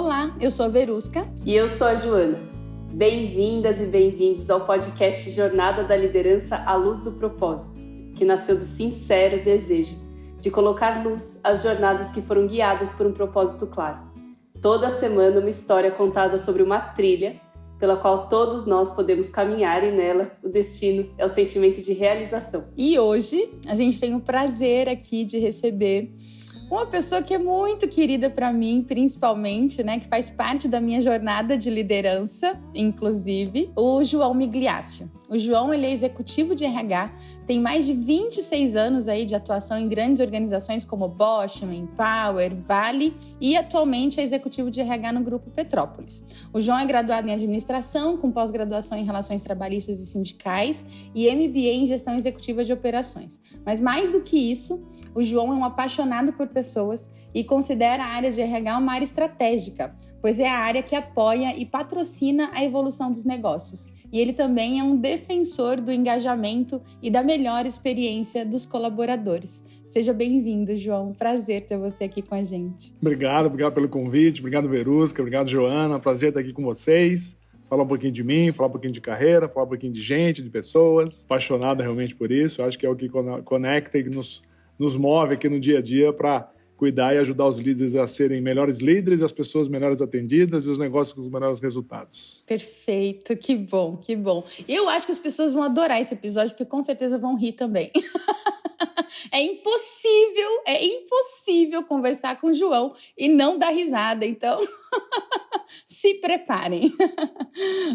Olá, eu sou a Verusca. E eu sou a Joana. Bem-vindas e bem-vindos ao podcast Jornada da Liderança à Luz do Propósito, que nasceu do sincero desejo de colocar luz às jornadas que foram guiadas por um propósito claro. Toda semana uma história contada sobre uma trilha pela qual todos nós podemos caminhar e nela o destino é o sentimento de realização. E hoje a gente tem o prazer aqui de receber uma pessoa que é muito querida para mim, principalmente, né, que faz parte da minha jornada de liderança, inclusive, o João Migliaccio. O João, ele é executivo de RH, tem mais de 26 anos aí de atuação em grandes organizações como Bosch, Manpower, Vale e atualmente é executivo de RH no Grupo Petrópolis. O João é graduado em administração, com pós-graduação em relações trabalhistas e sindicais e MBA em gestão executiva de operações. Mas mais do que isso, o João é um apaixonado por pessoas e considera a área de RH uma área estratégica, pois é a área que apoia e patrocina a evolução dos negócios. E ele também é um defensor do engajamento e da melhor experiência dos colaboradores. Seja bem-vindo, João. Prazer ter você aqui com a gente. Obrigado pelo convite. Obrigado, Verusca. Obrigado, Joana. Prazer estar aqui com vocês. Falar um pouquinho de mim, falar um pouquinho de carreira, falar um pouquinho de gente, de pessoas. Apaixonado realmente por isso. Acho que é o que conecta e nos move aqui no dia a dia para cuidar e ajudar os líderes a serem melhores líderes, as pessoas melhores atendidas e os negócios com os melhores resultados. Perfeito, que bom, que bom. Eu acho que as pessoas vão adorar esse episódio, porque com certeza vão rir também. É impossível conversar com o João e não dar risada, então se preparem.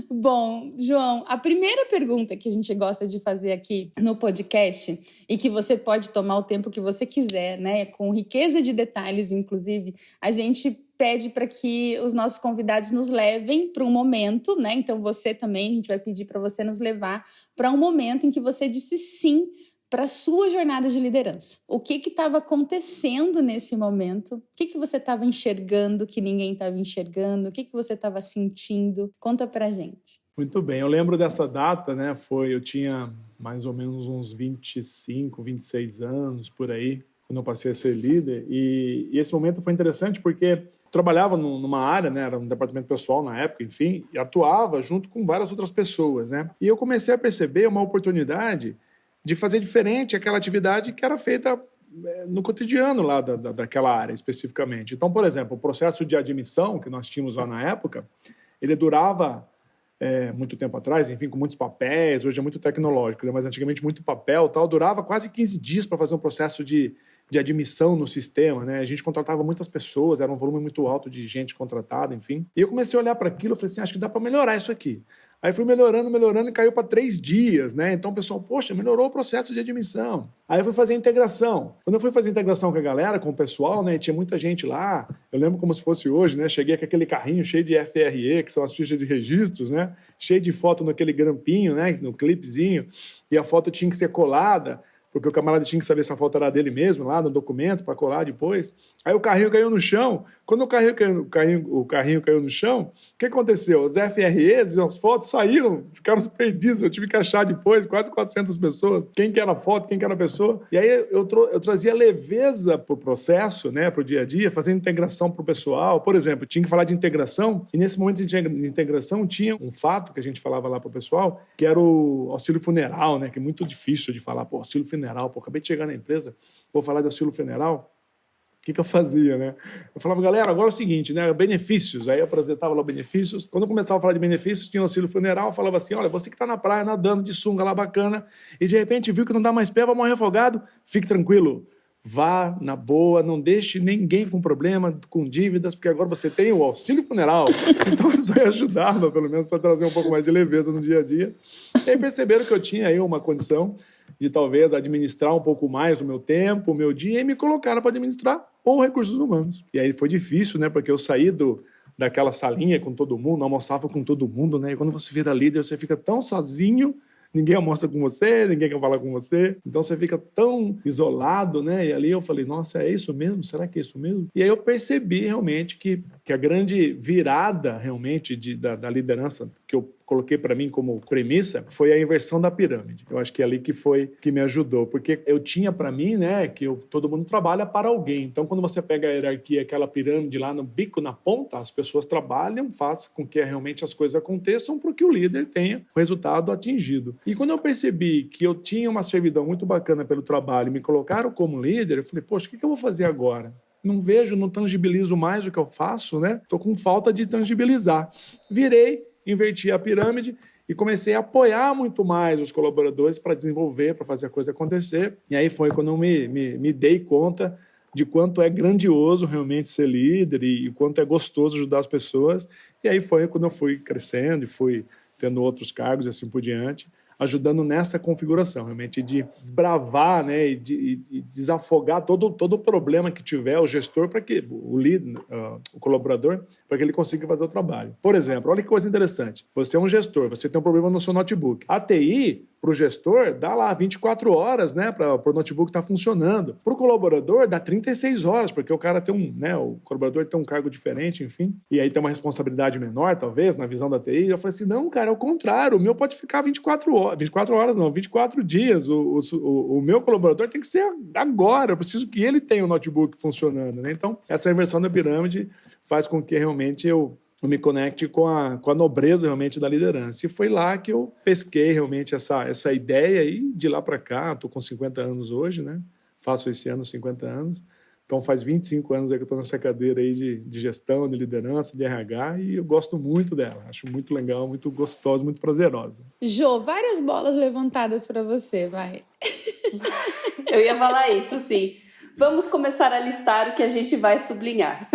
Bom, João, a primeira pergunta que a gente gosta de fazer aqui no podcast, e que você pode tomar o tempo que você quiser, né, com riqueza de detalhes, inclusive, a gente pede para que os nossos convidados nos levem para um momento, né? Então você também, a gente vai pedir para você nos levar para um momento em que você disse sim para a sua jornada de liderança. O que estava acontecendo nesse momento? O que você estava enxergando que ninguém estava enxergando? O que você estava sentindo? Conta pra gente. Muito bem, eu lembro dessa data, né? Eu tinha mais ou menos uns 25, 26 anos, por aí, quando eu passei a ser líder. E esse momento foi interessante porque trabalhava numa área, né, era um departamento pessoal na época, enfim, e atuava junto com várias outras pessoas, né? E eu comecei a perceber uma oportunidade de fazer diferente aquela atividade que era feita no cotidiano lá daquela área especificamente. Então, por exemplo, o processo de admissão que nós tínhamos lá na época, ele durava muito tempo atrás, enfim, com muitos papéis, hoje é muito tecnológico, né? Mas antigamente muito papel, tal, durava quase 15 dias para fazer um processo de admissão no sistema, né? A gente contratava muitas pessoas, era um volume muito alto de gente contratada, enfim. E eu comecei a olhar para aquilo e falei assim, acho que dá para melhorar isso aqui. Aí fui melhorando e caiu para 3 dias, né? Então o pessoal, poxa, melhorou o processo de admissão. Aí eu fui fazer a integração. Quando eu fui fazer a integração com a galera, com o pessoal, né? Tinha muita gente lá. Eu lembro como se fosse hoje, né? Cheguei com aquele carrinho cheio de FRE, que são as fichas de registros, né? Cheio de foto naquele grampinho, né? No clipezinho. E a foto tinha que ser colada, porque o camarada tinha que saber se a foto era dele mesmo, lá no documento, para colar depois. Aí o carrinho caiu no chão. Quando o carrinho caiu no chão, o que aconteceu? Os FREs e as fotos saíram, ficaram perdidos. Eu tive que achar depois, quase 400 pessoas. Quem que era a foto, quem que era a pessoa. E aí eu trazia leveza para o processo, né, para o dia a dia, fazendo integração para o pessoal. Por exemplo, tinha que falar de integração, e nesse momento de integração tinha um fato que a gente falava lá para o pessoal, que era o auxílio funeral, né, que é muito difícil de falar. Pô, auxílio funeral, pô, acabei de chegar na empresa, vou falar de auxílio funeral. O que eu fazia, né? Eu falava, galera, agora é o seguinte, né? Benefícios. Aí eu apresentava lá benefícios. Quando eu começava a falar de benefícios, tinha auxílio funeral, eu falava assim, olha, você que está na praia nadando de sunga lá bacana e de repente viu que não dá mais pé, vai morrer afogado, fique tranquilo. Vá na boa, não deixe ninguém com problema, com dívidas, porque agora você tem o auxílio funeral. Então isso aí ajudava, pelo menos, a trazer um pouco mais de leveza no dia a dia. E aí perceberam que eu tinha aí uma condição de talvez administrar um pouco mais do meu tempo, o meu dia, e me colocaram para administrar ou recursos humanos. E aí foi difícil, né? Porque eu saí daquela salinha com todo mundo, almoçava com todo mundo, né? E quando você vira líder, você fica tão sozinho, ninguém almoça com você, ninguém quer falar com você, então você fica tão isolado, né? E ali eu falei, nossa, é isso mesmo? Será que é isso mesmo? E aí eu percebi realmente que que a grande virada realmente da liderança que eu coloquei para mim como premissa foi a inversão da pirâmide. Eu acho que é ali que foi que me ajudou, porque eu tinha para mim, né, que todo mundo trabalha para alguém. Então, quando você pega a hierarquia, aquela pirâmide lá no bico, na ponta, as pessoas trabalham, faz com que realmente as coisas aconteçam para que o líder tenha o resultado atingido. E quando eu percebi que eu tinha uma servidão muito bacana pelo trabalho e me colocaram como líder, eu falei, poxa, o que eu vou fazer agora? Não vejo, não tangibilizo mais o que eu faço, né? Estou com falta de tangibilizar. Virei, inverti a pirâmide e comecei a apoiar muito mais os colaboradores para desenvolver, para fazer a coisa acontecer. E aí foi quando eu me dei conta de quanto é grandioso realmente ser líder e quanto é gostoso ajudar as pessoas. E aí foi quando eu fui crescendo e fui tendo outros cargos e assim por diante, ajudando nessa configuração, realmente, de desbravar, né, e de desafogar todo o problema que tiver o gestor, para que o líder, o colaborador, para que ele consiga fazer o trabalho. Por exemplo, olha que coisa interessante. Você é um gestor, você tem um problema no seu notebook. A TI, para o gestor, dá lá 24 horas, né, para o notebook estar funcionando. Para o colaborador, dá 36 horas, porque o cara tem o colaborador tem um cargo diferente, enfim, e aí tem uma responsabilidade menor, talvez, na visão da TI. Eu falei assim, não, cara, ao contrário, o meu pode ficar 24 horas não, 24 dias. O meu colaborador tem que ser agora, eu preciso que ele tenha o notebook funcionando, né? Então, essa inversão da pirâmide faz com que realmente eu me conecte com a nobreza realmente da liderança. E foi lá que eu pesquei realmente essa ideia e de lá para cá, estou com 50 anos hoje, né? Faço esse ano 50 anos. Então faz 25 anos que eu estou nessa cadeira aí de gestão, de liderança, de RH, e eu gosto muito dela. Acho muito legal, muito gostosa, muito prazerosa. Jô, várias bolas levantadas para você, vai. Eu ia falar isso, sim. Vamos começar a listar o que a gente vai sublinhar.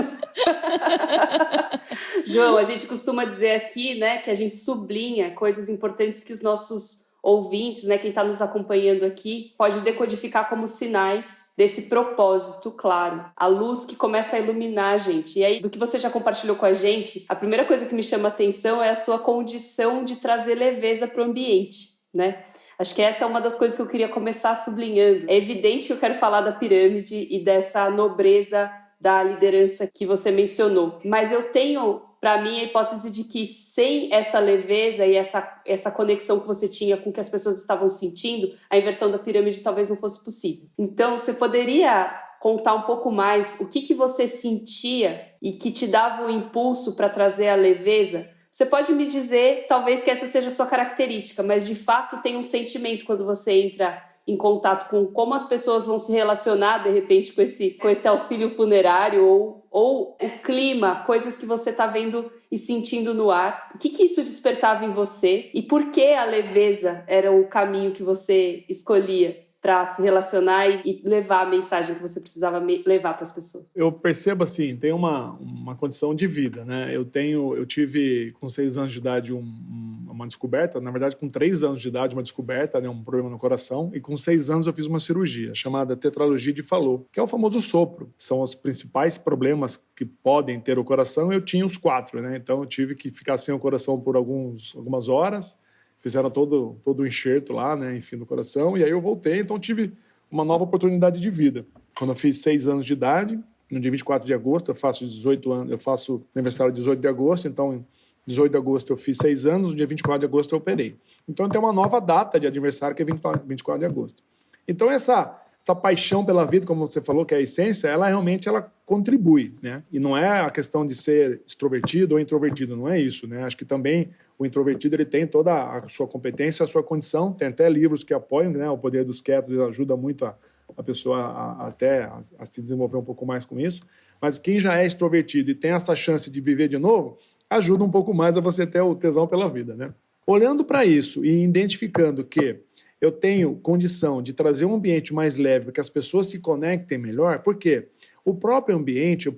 João, a gente costuma dizer aqui, né, que a gente sublinha coisas importantes que os nossos ouvintes, né, quem está nos acompanhando aqui, pode decodificar como sinais desse propósito, claro. A luz que começa a iluminar a gente. E aí, do que você já compartilhou com a gente, a primeira coisa que me chama a atenção é a sua condição de trazer leveza para o ambiente, né? Acho que essa é uma das coisas que eu queria começar sublinhando. É evidente que eu quero falar da pirâmide e dessa nobreza da liderança que você mencionou. Mas eu tenho, para mim, a hipótese de que sem essa leveza e essa conexão que você tinha com o que as pessoas estavam sentindo, a inversão da pirâmide talvez não fosse possível. Então, você poderia contar um pouco mais o que você sentia e que te dava um impulso para trazer a leveza? Você pode me dizer, talvez, que essa seja a sua característica, mas de fato tem um sentimento quando você entra em contato com como as pessoas vão se relacionar, de repente, com esse auxílio funerário ou o clima, coisas que você está vendo e sentindo no ar. O que isso despertava em você e por que a leveza era o caminho que você escolhia para se relacionar e levar a mensagem que você precisava levar para as pessoas? Eu percebo assim, tem uma condição de vida, né? Eu tive com 6 anos de idade uma descoberta, na verdade com 3 anos de idade uma descoberta, né? Um problema no coração, e com 6 anos eu fiz uma cirurgia chamada tetralogia de Fallot, que é o famoso sopro. São os principais problemas que podem ter o coração, eu tinha os 4, né? Então eu tive que ficar sem o coração por algumas horas. Fizeram todo o enxerto lá, né, enfim, no coração, e aí eu voltei, então tive uma nova oportunidade de vida. Quando eu fiz 6 anos de idade, no dia 24 de agosto, eu faço 18 anos, eu faço aniversário 18 de agosto, então em 18 de agosto eu fiz 6 anos, no dia 24 de agosto eu operei. Então tem uma nova data de aniversário, que é 24 de agosto. Então essa paixão pela vida, como você falou, que é a essência, ela realmente contribui, né? E não é a questão de ser extrovertido ou introvertido, não é isso, né? Acho que também o introvertido ele tem toda a sua competência, a sua condição, tem até livros que apoiam, né? O Poder dos Quietos ajuda muito a pessoa até a se desenvolver um pouco mais com isso. Mas quem já é extrovertido e tem essa chance de viver de novo, ajuda um pouco mais a você ter o tesão pela vida, né? Olhando para isso e identificando que eu tenho condição de trazer um ambiente mais leve para que as pessoas se conectem melhor, porque o próprio ambiente, a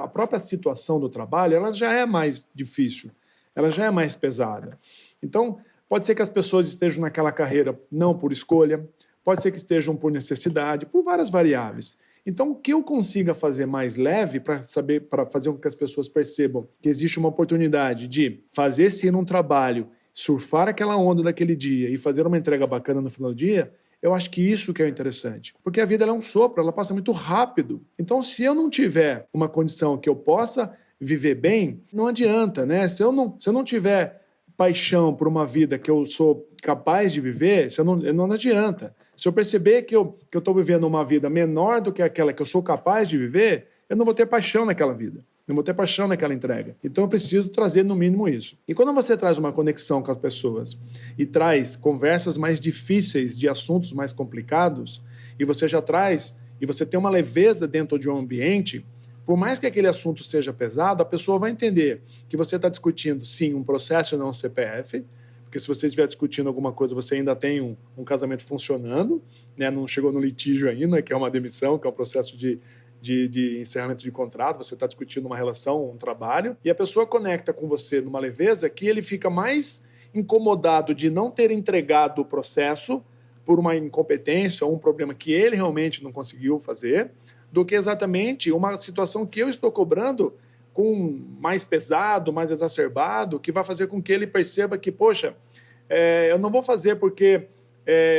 própria situação do trabalho, ela já é mais difícil, ela já é mais pesada. Então, pode ser que as pessoas estejam naquela carreira não por escolha, pode ser que estejam por necessidade, por várias variáveis. Então, o que eu consiga fazer mais leve para fazer com que as pessoas percebam que existe uma oportunidade de fazer sim um trabalho, surfar aquela onda daquele dia e fazer uma entrega bacana no final do dia, eu acho que isso que é interessante. Porque a vida ela é um sopro, ela passa muito rápido. Então, se eu não tiver uma condição que eu possa viver bem, não adianta, né? Se eu não tiver paixão por uma vida que eu sou capaz de viver, não adianta. Se eu perceber que eu estou vivendo uma vida menor do que aquela que eu sou capaz de viver, eu não vou ter paixão naquela vida. Não vou ter paixão naquela entrega. Então eu preciso trazer no mínimo isso. E quando você traz uma conexão com as pessoas e traz conversas mais difíceis de assuntos mais complicados, e você já traz, e você tem uma leveza dentro de um ambiente, por mais que aquele assunto seja pesado, a pessoa vai entender que você está discutindo, sim, um processo e não um CPF, porque se você estiver discutindo alguma coisa, você ainda tem um casamento funcionando, né? Não chegou no litígio ainda, que é uma demissão, que é um processo de encerramento de contrato, você está discutindo uma relação, um trabalho, e a pessoa conecta com você numa leveza que ele fica mais incomodado de não ter entregado o processo por uma incompetência ou um problema que ele realmente não conseguiu fazer, do que exatamente uma situação que eu estou cobrando com mais pesado, mais exacerbado, que vai fazer com que ele perceba que, poxa, eu não vou fazer porque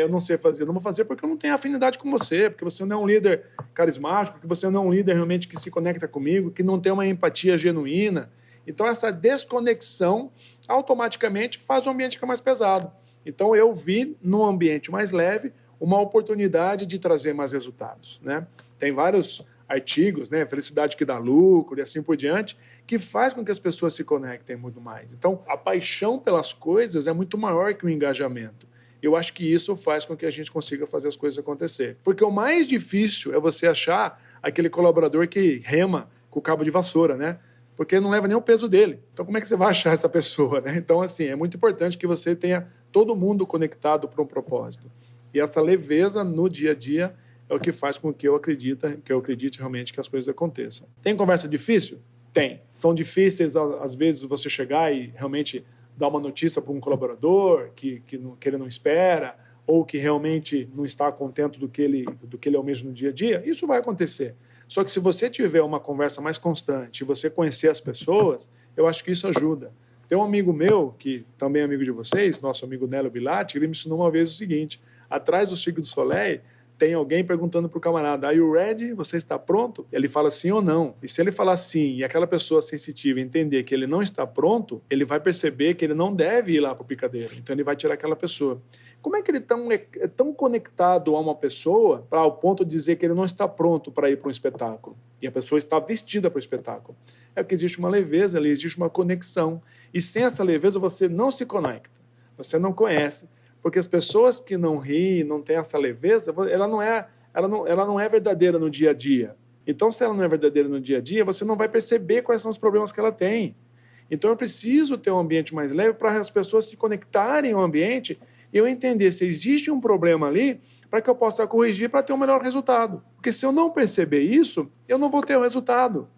eu não sei fazer, eu não vou fazer porque eu não tenho afinidade com você, porque você não é um líder carismático, porque você não é um líder realmente que se conecta comigo, que não tem uma empatia genuína. Então, essa desconexão automaticamente faz o ambiente ficar mais pesado. Então, eu vi num ambiente mais leve uma oportunidade de trazer mais resultados, né? Tem vários artigos, né? Felicidade que dá lucro e assim por diante, que faz com que as pessoas se conectem muito mais. Então, a paixão pelas coisas é muito maior que o engajamento. Eu acho que isso faz com que a gente consiga fazer as coisas acontecer. Porque o mais difícil é você achar aquele colaborador que rema com o cabo de vassoura, né? Porque não leva nem o peso dele. Então, como é que você vai achar essa pessoa, né? Então, assim, é muito importante que você tenha todo mundo conectado para um propósito. E essa leveza no dia a dia é o que faz com que eu acredite realmente que as coisas aconteçam. Tem conversa difícil? Tem. São difíceis, às vezes, você chegar e realmente dar uma notícia para um colaborador que ele não espera, ou que realmente não está contente do que ele almeja no dia a dia. Isso vai acontecer. Só que se você tiver uma conversa mais constante e você conhecer as pessoas, eu acho que isso ajuda. Tem um amigo meu, que também é amigo de vocês, nosso amigo Nélio Bilatti, ele me ensinou uma vez o seguinte: atrás do Cirque du Soleil tem alguém perguntando para o camarada, are you ready? Você está pronto? Ele fala sim ou não. E se ele falar sim e aquela pessoa sensitiva entender que ele não está pronto, ele vai perceber que ele não deve ir lá para o picadeiro. Então ele vai tirar aquela pessoa. Como é que ele é tão conectado a uma pessoa para ao ponto de dizer que ele não está pronto para ir para um espetáculo? E a pessoa está vestida para o espetáculo. É porque existe uma leveza ali, existe uma conexão. E sem essa leveza você não se conecta. Você não conhece. Porque as pessoas que não riem, não têm essa leveza, ela não é verdadeira no dia a dia. Então, se ela não é verdadeira no dia a dia, você não vai perceber quais são os problemas que ela tem. Então, eu preciso ter um ambiente mais leve para as pessoas se conectarem ao ambiente e eu entender se existe um problema ali para que eu possa corrigir para ter um melhor resultado. Porque se eu não perceber isso, eu não vou ter o resultado.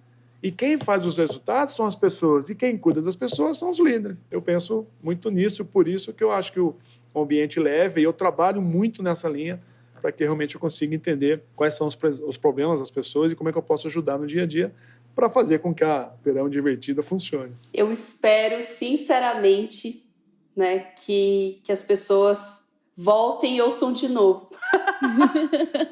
E quem faz os resultados são as pessoas, e quem cuida das pessoas são os líderes. Eu penso muito nisso, por isso que eu acho que o ambiente leve, e eu trabalho muito nessa linha para que realmente eu consiga entender quais são os problemas das pessoas e como é que eu posso ajudar no dia a dia para fazer com que a Perão Divertida funcione. Eu espero, sinceramente, né, que as pessoas voltem e ouçam de novo.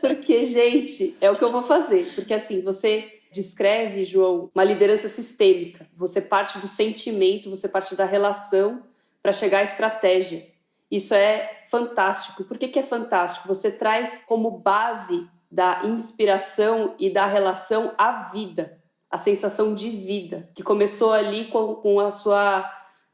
Porque, gente, é o que eu vou fazer. Porque, assim, você descreve, João, uma liderança sistêmica. Você parte do sentimento, você parte da relação para chegar à estratégia. Isso é fantástico. Por que é fantástico? Você traz como base da inspiração e da relação a vida, a sensação de vida, que começou ali com a sua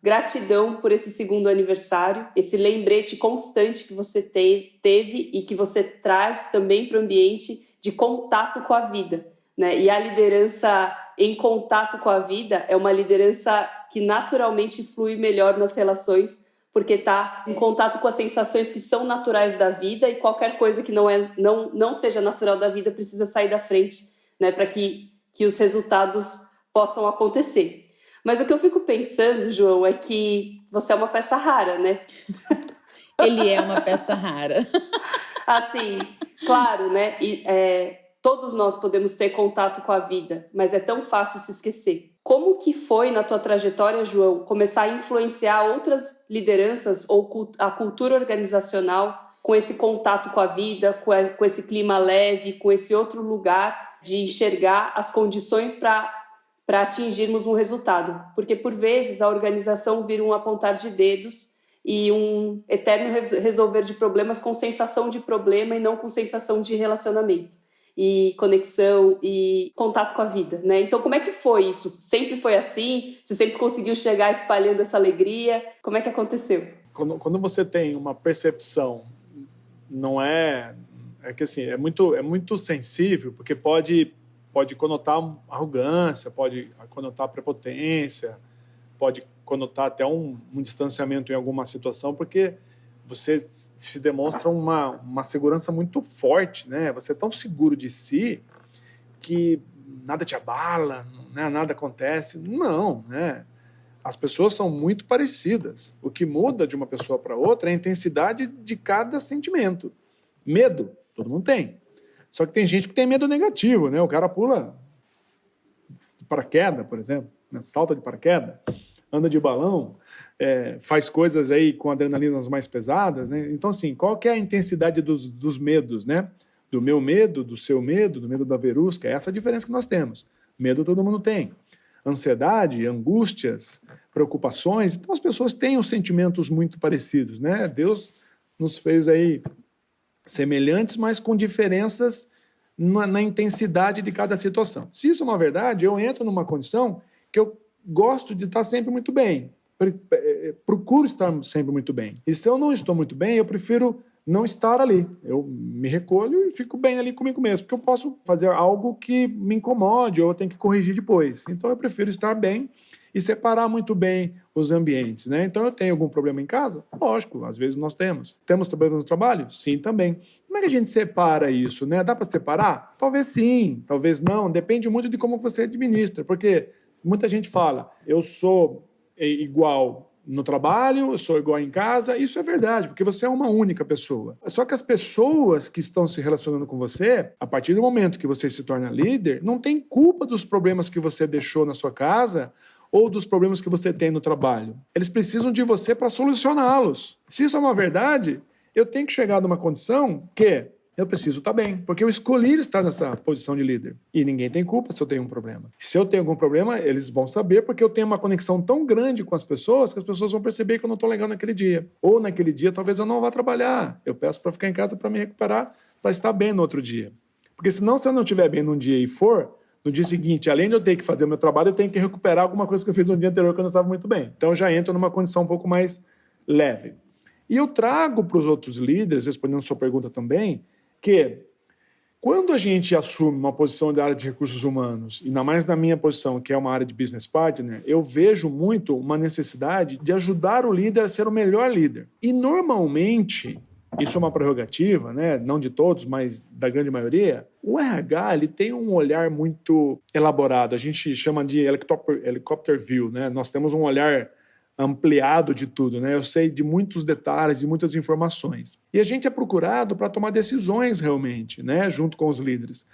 gratidão por esse 2º aniversário, esse lembrete constante que você teve e que você traz também para o ambiente de contato com a vida, né? E a liderança em contato com a vida é uma liderança que naturalmente flui melhor nas relações, porque está em contato com as sensações que são naturais da vida, e qualquer coisa que não seja natural da vida precisa sair da frente, né, para que os resultados possam acontecer. Mas o que eu fico pensando, João, é que você é uma peça rara, né? Ele é uma peça rara. Assim, claro, né? Todos nós podemos ter contato com a vida, mas é tão fácil se esquecer. Como que foi na tua trajetória, João, começar a influenciar outras lideranças ou a cultura organizacional com esse contato com a vida, com esse clima leve, com esse outro lugar de enxergar as condições para para atingirmos um resultado, porque por vezes a organização vira um apontar de dedos e um eterno resolver de problemas com sensação de problema e não com sensação de relacionamento e conexão e contato com a vida, né? Então, como é que foi isso? Sempre foi assim? Você sempre conseguiu chegar espalhando essa alegria? Como é que aconteceu? Quando você tem uma percepção, não é... É que assim, é muito sensível, porque pode conotar arrogância, pode conotar prepotência, pode conotar até um distanciamento em alguma situação, porque você se demonstra uma segurança muito forte, né? Você é tão seguro de si que nada te abala, né? Nada acontece. Não, né? As pessoas são muito parecidas. O que muda de uma pessoa para outra é a intensidade de cada sentimento. Medo, todo mundo tem. Só que tem gente que tem medo negativo, né? O cara pula de paraquedas, por exemplo, né? Salta de paraquedas, anda de balão, faz coisas aí com adrenalinas mais pesadas, né? Então, assim, qual que é a intensidade dos medos, né? Do meu medo, do seu medo, do medo da verusca, é essa a diferença que nós temos. Medo todo mundo tem. Ansiedade, angústias, preocupações, então as pessoas têm os sentimentos muito parecidos, né? Deus nos fez aí semelhantes, mas com diferenças na intensidade de cada situação. Se isso é uma verdade, eu entro numa condição que eu gosto de estar sempre muito bem. Procuro estar sempre muito bem. E se eu não estou muito bem, eu prefiro não estar ali. Eu me recolho e fico bem ali comigo mesmo, porque eu posso fazer algo que me incomode ou eu tenho que corrigir depois. Então eu prefiro estar bem e separar muito bem os ambientes, né? Então eu tenho algum problema em casa? Lógico, às vezes nós temos. Temos problema no trabalho? Sim, também. Como é que a gente separa isso, né? Dá para separar? Talvez sim, talvez não. Depende muito de como você administra, porque muita gente fala, eu sou igual no trabalho, eu sou igual em casa. Isso é verdade, porque você é uma única pessoa. Só que as pessoas que estão se relacionando com você, a partir do momento que você se torna líder, não tem culpa dos problemas que você deixou na sua casa ou dos problemas que você tem no trabalho. Eles precisam de você para solucioná-los. Se isso é uma verdade, eu tenho que chegar numa condição que eu preciso estar bem, porque eu escolhi estar nessa posição de líder. E ninguém tem culpa se eu tenho um problema. Se eu tenho algum problema, eles vão saber, porque eu tenho uma conexão tão grande com as pessoas que as pessoas vão perceber que eu não estou legal naquele dia. Ou naquele dia, talvez eu não vá trabalhar. Eu peço para ficar em casa para me recuperar, para estar bem no outro dia. Porque senão, se eu não estiver bem num dia e for, no dia seguinte, além de eu ter que fazer o meu trabalho, eu tenho que recuperar alguma coisa que eu fiz no dia anterior que eu não estava muito bem. Então, eu já entro numa condição um pouco mais leve. E eu trago para os outros líderes, respondendo a sua pergunta também, que quando a gente assume uma posição da área de recursos humanos, e ainda mais na minha posição, que é uma área de business partner, eu vejo muito uma necessidade de ajudar o líder a ser o melhor líder. E normalmente, isso é uma prerrogativa, né? Não de todos, mas da grande maioria, o RH ele tem um olhar muito elaborado. A gente chama de helicopter view, né? Nós temos um olhar ampliado de tudo, né? Eu sei de muitos detalhes, de muitas informações. E a gente é procurado para tomar decisões realmente, né? Junto com os líderes.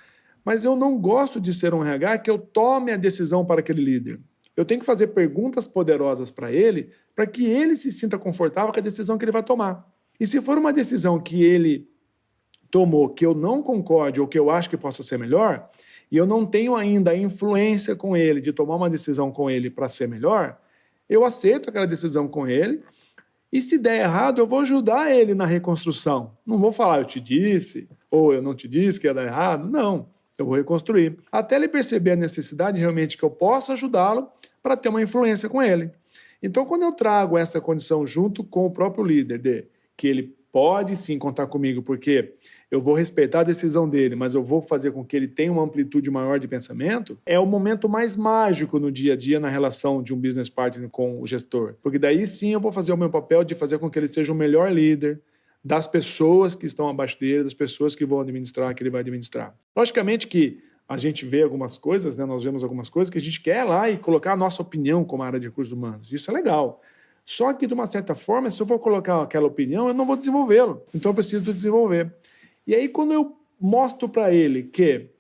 Mas eu não gosto de ser um RH que eu tome a decisão para aquele líder. Eu tenho que fazer perguntas poderosas para ele, para que ele se sinta confortável com a decisão que ele vai tomar. E se for uma decisão que ele tomou, que eu não concorde ou que eu acho que possa ser melhor, e eu não tenho ainda a influência com ele de tomar uma decisão com ele para ser melhor, eu aceito aquela decisão com ele e se der errado, eu vou ajudar ele na reconstrução. Não vou falar, eu te disse, ou eu não te disse que ia dar errado. Não, eu vou reconstruir. Até ele perceber a necessidade realmente que eu possa ajudá-lo para ter uma influência com ele. Então, quando eu trago essa condição junto com o próprio líder, de que ele pode sim contar comigo, porque eu vou respeitar a decisão dele, mas eu vou fazer com que ele tenha uma amplitude maior de pensamento, é o momento mais mágico no dia a dia na relação de um business partner com o gestor. Porque daí sim eu vou fazer o meu papel de fazer com que ele seja o melhor líder das pessoas que estão abaixo dele, das pessoas que vão administrar, que ele vai administrar. Logicamente que a gente vê algumas coisas, né? Nós vemos algumas coisas que a gente quer lá e colocar a nossa opinião como área de recursos humanos. Isso é legal. Só que, de uma certa forma, se eu for colocar aquela opinião, eu não vou desenvolvê-lo. Então, eu preciso desenvolver. E aí, quando eu mostro para ele que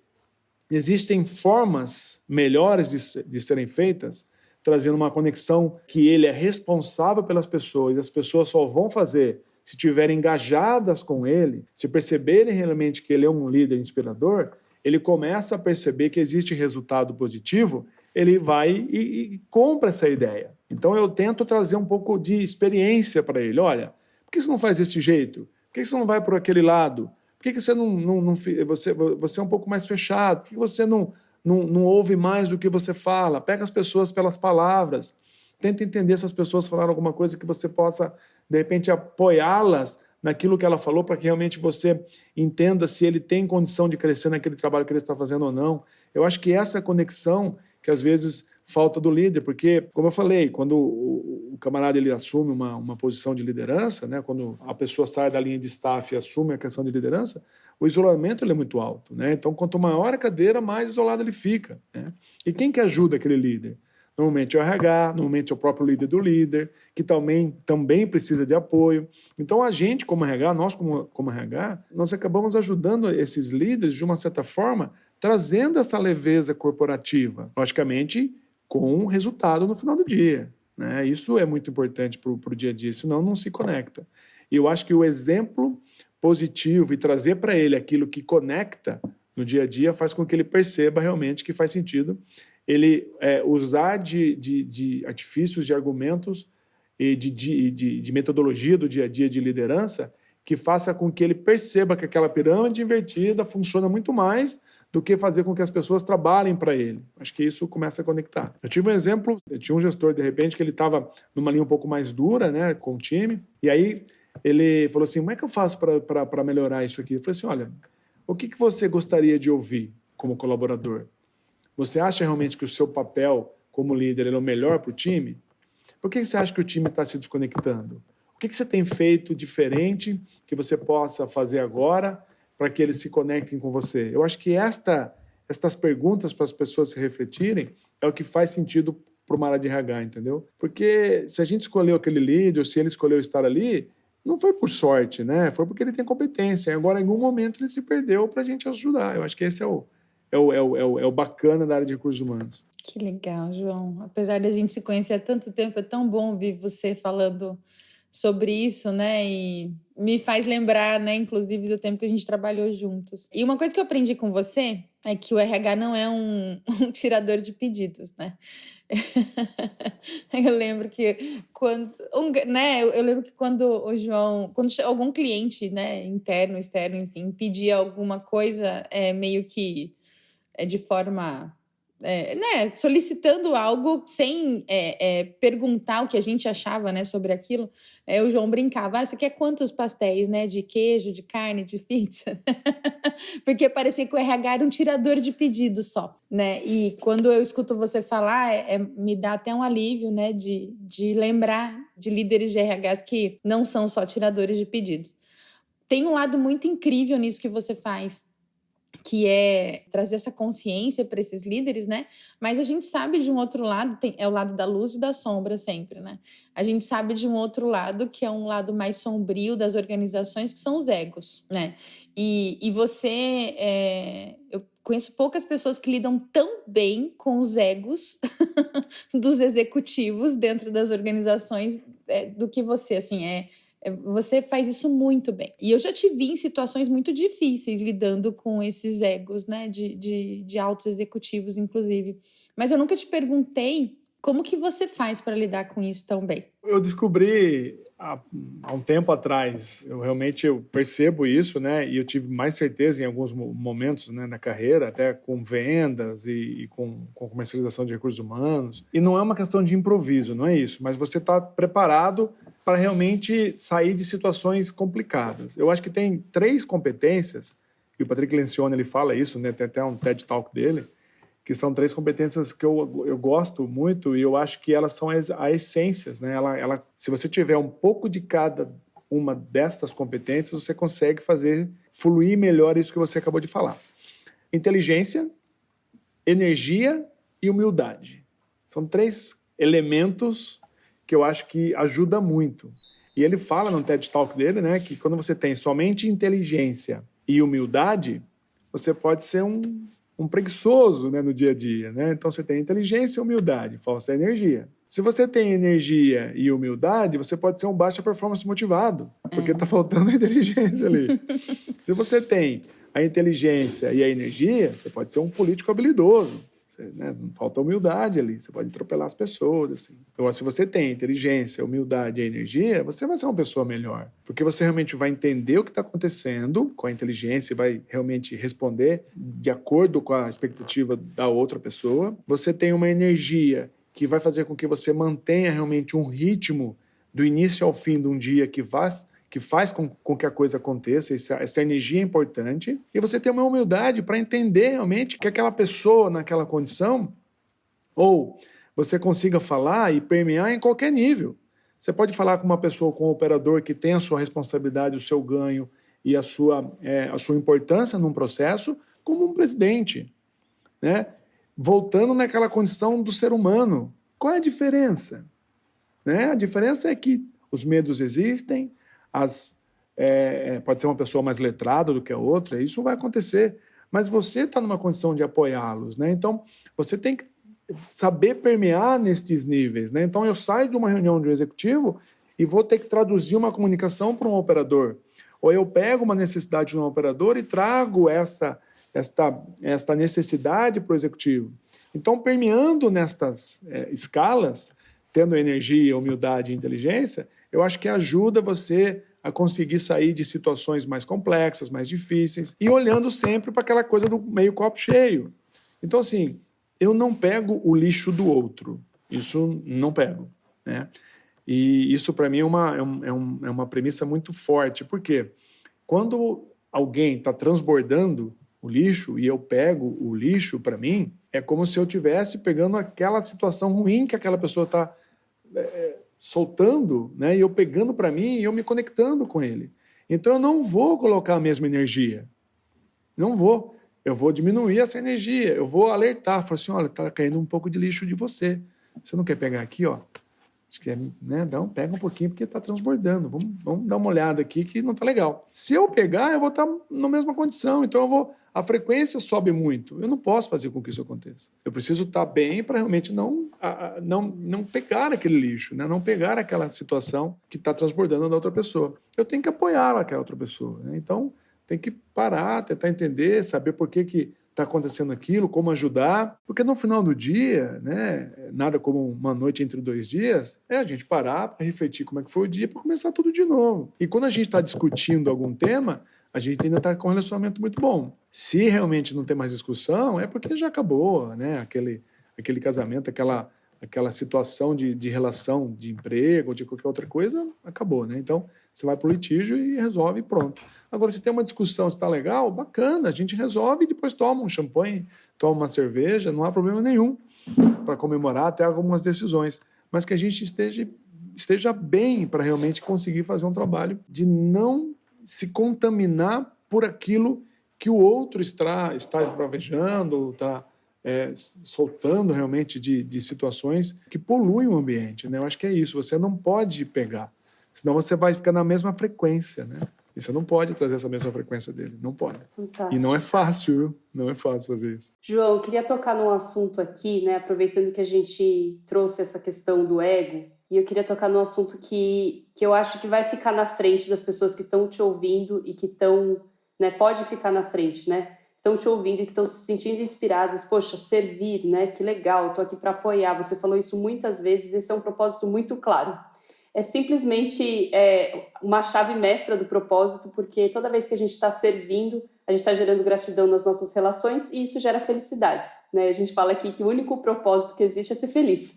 existem formas melhores de serem feitas, trazendo uma conexão que ele é responsável pelas pessoas, e as pessoas só vão fazer se estiverem engajadas com ele, se perceberem realmente que ele é um líder inspirador, ele começa a perceber que existe resultado positivo, ele vai e compra essa ideia. Então eu tento trazer um pouco de experiência para ele. Olha, por que você não faz desse jeito? Por que você não vai por aquele lado? Por que você você é um pouco mais fechado? Por que você não ouve mais do que você fala? Pega as pessoas pelas palavras. Tenta entender se as pessoas falaram alguma coisa que você possa, de repente, apoiá-las naquilo que ela falou para que realmente você entenda se ele tem condição de crescer naquele trabalho que ele está fazendo ou não. Eu acho que essa conexão que às vezes falta do líder, porque, como eu falei, quando o camarada ele assume uma posição de liderança, né, quando a pessoa sai da linha de staff e assume a questão de liderança, o isolamento ele é muito alto, né? Então, quanto maior a cadeira, mais isolado ele fica, né? E quem que ajuda aquele líder? Normalmente é o RH, normalmente é o próprio líder do líder, que também precisa de apoio. Então, a gente, como RH, nós como RH, nós acabamos ajudando esses líderes, de uma certa forma, trazendo essa leveza corporativa, logicamente, com um resultado no final do dia, né? Isso é muito importante para o dia a dia, senão não se conecta. E eu acho que o exemplo positivo e trazer para ele aquilo que conecta no dia a dia faz com que ele perceba realmente que faz sentido ele usar de artifícios, de argumentos e de metodologia do dia a dia de liderança que faça com que ele perceba que aquela pirâmide invertida funciona muito mais do que fazer com que as pessoas trabalhem para ele. Acho que isso começa a conectar. Eu tive um exemplo, eu tinha um gestor, de repente, que ele estava numa linha um pouco mais dura, né, com o time, e aí ele falou assim, como é que eu faço para melhorar isso aqui? Eu falei assim, olha, o que você gostaria de ouvir como colaborador? Você acha realmente que o seu papel como líder é o melhor para o time? Por que você acha que o time está se desconectando? O que você tem feito diferente que você possa fazer agora para que eles se conectem com você? Eu acho que estas perguntas para as pessoas se refletirem é o que faz sentido para uma área de RH, entendeu? Porque se a gente escolheu aquele líder, ou se ele escolheu estar ali, não foi por sorte, né? Foi porque ele tem competência. E agora, em algum momento, ele se perdeu para a gente ajudar. Eu acho que esse é o bacana da área de recursos humanos. Que legal, João. Apesar de a gente se conhecer há tanto tempo, é tão bom ouvir você falando sobre isso, né? E me faz lembrar, né, inclusive, do tempo que a gente trabalhou juntos. E uma coisa que eu aprendi com você é que o RH não é um tirador de pedidos, né? Eu lembro que quando o João, quando algum cliente, né, interno, externo, enfim, pedia alguma coisa, meio que de forma, né, solicitando algo sem perguntar o que a gente achava, né, sobre aquilo, o João brincava, você quer quantos pastéis, né, de queijo, de carne, de pizza? Porque parecia que o RH era um tirador de pedidos só, né? E quando eu escuto você falar, me dá até um alívio, né, de lembrar de líderes de RHs que não são só tiradores de pedidos. Tem um lado muito incrível nisso que você faz, que é trazer essa consciência para esses líderes, né? Mas a gente sabe de um outro lado, é o lado da luz e da sombra sempre, né? A gente sabe de um outro lado, que é um lado mais sombrio das organizações, que são os egos, né? E você... eu conheço poucas pessoas que lidam tão bem com os egos dos executivos dentro das organizações do que você, assim, você faz isso muito bem. E eu já te vi em situações muito difíceis lidando com esses egos, né? De altos executivos, inclusive. Mas eu nunca te perguntei como que você faz para lidar com isso tão bem. Eu descobri há um tempo atrás, eu percebo isso, né? E eu tive mais certeza em alguns momentos, né, na carreira, até com vendas e com comercialização de recursos humanos. E não é uma questão de improviso, não é isso. Mas você está preparado para realmente sair de situações complicadas. Eu acho que tem 3 competências, e o Patrick Lencioni ele fala isso, né? Tem até um TED Talk dele, que são 3 competências que eu gosto muito e eu acho que elas são as essências, né? Se você tiver um pouco de cada uma destas competências, você consegue fazer fluir melhor isso que você acabou de falar. Inteligência, energia e humildade. São 3 elementos que eu acho que ajuda muito. E ele fala no TED Talk dele, né, que quando você tem somente inteligência e humildade, você pode ser um preguiçoso, né, no dia a dia, né? Então você tem inteligência e humildade, falta energia. Se você tem energia e humildade, você pode ser um baixa performance motivado, porque está faltando a inteligência ali. Se você tem a inteligência e a energia, você pode ser um político habilidoso. Né? Não falta humildade ali, você pode atropelar as pessoas, assim. Agora, se você tem inteligência, humildade e energia, você vai ser uma pessoa melhor, porque você realmente vai entender o que está acontecendo com a inteligência e vai realmente responder de acordo com a expectativa da outra pessoa. Você tem uma energia que vai fazer com que você mantenha realmente um ritmo do início ao fim de um dia que faz com que a coisa aconteça, essa energia é importante, e você tem uma humildade para entender realmente que aquela pessoa naquela condição, ou você consiga falar e permear em qualquer nível. Você pode falar com uma pessoa, com um operador que tem a sua responsabilidade, o seu ganho e a sua importância num processo, como um presidente, né? Voltando naquela condição do ser humano. Qual é a diferença? Né? A diferença é que os medos existem, pode ser uma pessoa mais letrada do que a outra, isso vai acontecer, mas você está numa condição de apoiá-los, né? Então, você tem que saber permear nestes níveis, né? Então, eu saio de uma reunião de um executivo e vou ter que traduzir uma comunicação para um operador, ou eu pego uma necessidade de um operador e trago esta necessidade para o executivo. Então, permeando nestas escalas, tendo energia, humildade e inteligência, eu acho que ajuda você a conseguir sair de situações mais complexas, mais difíceis, e olhando sempre para aquela coisa do meio copo cheio. Então, assim, eu não pego o lixo do outro. Isso não pego, né? E isso, para mim, é uma premissa muito forte. Por quê? Quando alguém está transbordando o lixo e eu pego o lixo para mim, é como se eu estivesse pegando aquela situação ruim que aquela pessoa está soltando, né? E eu pegando para mim e eu me conectando com ele. Então eu não vou colocar a mesma energia. Não vou. Eu vou diminuir essa energia. Eu vou alertar. Falar assim, olha, está caindo um pouco de lixo de você. Você não quer pegar aqui, ó? Acho que né? Pega um pouquinho porque está transbordando. Vamos dar uma olhada aqui que não está legal. Se eu pegar, eu vou estar na mesma condição. Então a frequência sobe muito. Eu não posso fazer com que isso aconteça. Eu preciso estar bem para realmente não pegar aquele lixo, né? Não pegar aquela situação que está transbordando da outra pessoa. Eu tenho que apoiar aquela outra pessoa, né? Então, tem que parar, tentar entender, saber por que está acontecendo aquilo, como ajudar. Porque no final do dia, né, nada como uma noite entre 2 dias, é a gente parar para refletir como é que foi o dia para começar tudo de novo. E quando a gente está discutindo algum tema, a gente ainda está com um relacionamento muito bom. Se realmente não tem mais discussão, é porque já acabou, né? Aquele casamento, aquela situação de relação de emprego ou de qualquer outra coisa, acabou, né? Então, você vai para o litígio e resolve e pronto. Agora, se tem uma discussão, se está legal, bacana, a gente resolve e depois toma um champanhe, toma uma cerveja, não há problema nenhum para comemorar até algumas decisões. Mas que a gente esteja bem para realmente conseguir fazer um trabalho de não se contaminar por aquilo que o outro está esbravejando, está soltando realmente de situações que poluem o ambiente, né? Eu acho que é isso, você não pode pegar, senão você vai ficar na mesma frequência, né? E você não pode trazer essa mesma frequência dele, não pode. Fantástico. E não é fácil, viu? Não é fácil fazer isso. João, eu queria tocar num assunto aqui, né? Aproveitando que a gente trouxe essa questão do ego, e eu queria tocar num assunto que eu acho que vai ficar na frente das pessoas que estão te ouvindo e que estão, né? Pode ficar na frente, né? Estão te ouvindo e que estão se sentindo inspiradas. Poxa, servir, né? Que legal, estou aqui para apoiar. Você falou isso muitas vezes, esse é um propósito muito claro. É simplesmente uma chave mestra do propósito, porque toda vez que a gente está servindo, a gente está gerando gratidão nas nossas relações e isso gera felicidade, né? A gente fala aqui que o único propósito que existe é ser feliz,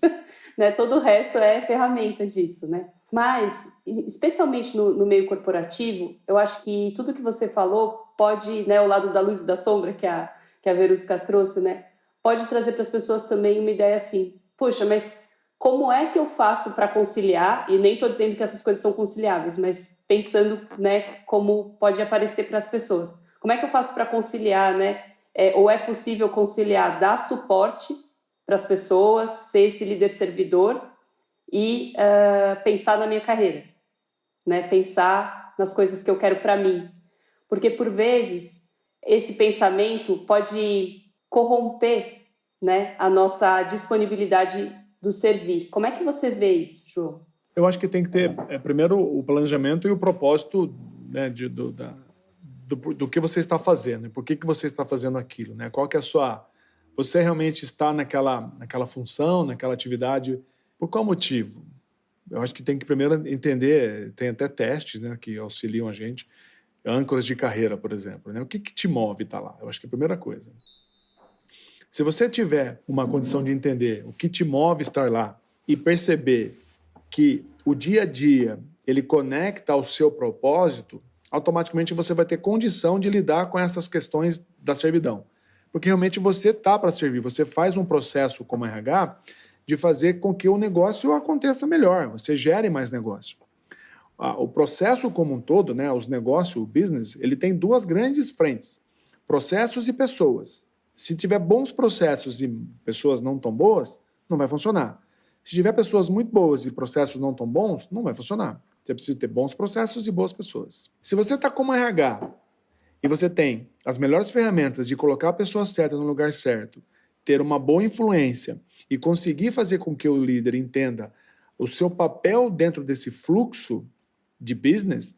né? Todo o resto é ferramenta disso, né? Mas, especialmente no meio corporativo, eu acho que tudo que você falou pode, né, o lado da luz e da sombra que a Verusca trouxe, né, pode trazer para as pessoas também uma ideia assim, poxa, mas como é que eu faço para conciliar? E nem estou dizendo que essas coisas são conciliáveis, mas pensando, né, como pode aparecer para as pessoas. Como é que eu faço para conciliar, né? Ou é possível conciliar, dar suporte para as pessoas, ser esse líder servidor e pensar na minha carreira, né? Pensar nas coisas que eu quero para mim. Porque, por vezes, esse pensamento pode corromper, né, a nossa disponibilidade do servir. Como é que você vê isso, João? Eu acho que tem que ter, primeiro, o planejamento e o propósito, né, do que você está fazendo, por que você está fazendo aquilo, né? Qual que é a sua Você realmente está naquela função, naquela atividade, por qual motivo? Eu acho que tem que primeiro entender, tem até testes, né, que auxiliam a gente, âncoras de carreira, por exemplo, né? O que te move estar lá? Eu acho que é a primeira coisa. Se você tiver uma condição de entender o que te move estar lá e perceber que o dia a dia ele conecta ao seu propósito, automaticamente você vai ter condição de lidar com essas questões da servidão. Porque realmente você está para servir, você faz um processo como RH de fazer com que o negócio aconteça melhor, você gere mais negócio. O processo como um todo, né, os negócios, o business, ele tem duas grandes frentes, processos e pessoas. Se tiver bons processos e pessoas não tão boas, não vai funcionar. Se tiver pessoas muito boas e processos não tão bons, não vai funcionar. Você precisa ter bons processos e boas pessoas. Se você está como RH e você tem as melhores ferramentas de colocar a pessoa certa no lugar certo, ter uma boa influência e conseguir fazer com que o líder entenda o seu papel dentro desse fluxo de business,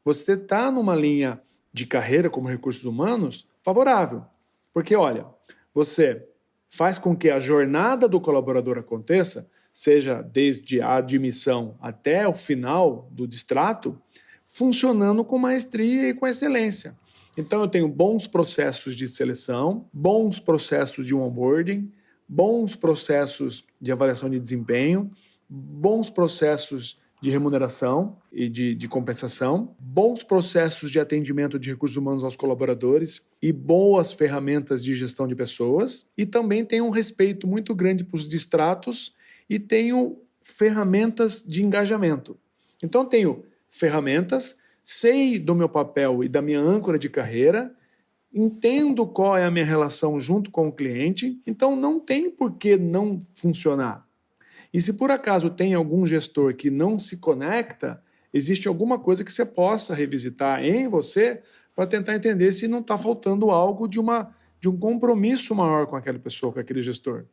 você está numa linha de carreira como recursos humanos favorável. Porque, olha, você faz com que a jornada do colaborador aconteça, seja desde a admissão até o final do distrato, funcionando com maestria e com excelência. Então, eu tenho bons processos de seleção, bons processos de onboarding, bons processos de avaliação de desempenho, bons processos de remuneração e de compensação, bons processos de atendimento de recursos humanos aos colaboradores e boas ferramentas de gestão de pessoas. E também tenho um respeito muito grande para os distratos e tenho ferramentas de engajamento. Então, tenho ferramentas, sei do meu papel e da minha âncora de carreira, entendo qual é a minha relação junto com o cliente, então não tem por que não funcionar. E se por acaso tem algum gestor que não se conecta, existe alguma coisa que você possa revisitar em você para tentar entender se não está faltando algo de um compromisso maior com aquela pessoa, com aquele gestor.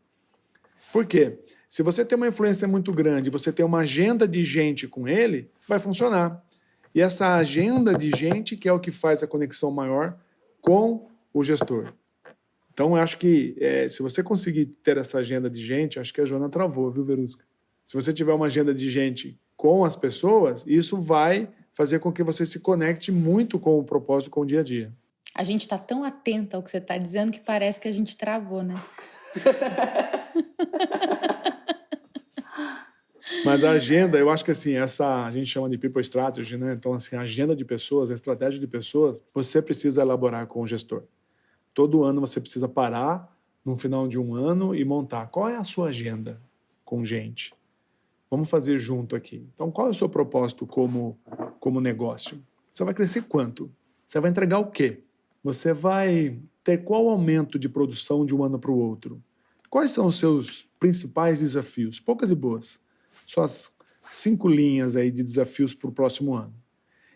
Por quê? Se você tem uma influência muito grande, você tem uma agenda de gente com ele, vai funcionar. E essa agenda de gente que é o que faz a conexão maior com o gestor. Então, eu acho que se você conseguir ter essa agenda de gente, acho que a Joana travou, viu, Verusca? Se você tiver uma agenda de gente com as pessoas, isso vai fazer com que você se conecte muito com o propósito, com o dia a dia. A gente está tão atenta ao que você está dizendo que parece que a gente travou, né? Mas a agenda, eu acho que assim, a gente chama de people strategy, né? Então, assim, a agenda de pessoas, a estratégia de pessoas, você precisa elaborar com o gestor. Todo ano você precisa parar no final de um ano e montar qual é a sua agenda com gente. Vamos fazer junto aqui. Então, qual é o seu propósito como negócio? Você vai crescer quanto? Você vai entregar o quê? Você vai ter qual aumento de produção de um ano para o outro? Quais são os seus principais desafios? Poucas e boas. Suas 5 linhas aí de desafios para o próximo ano.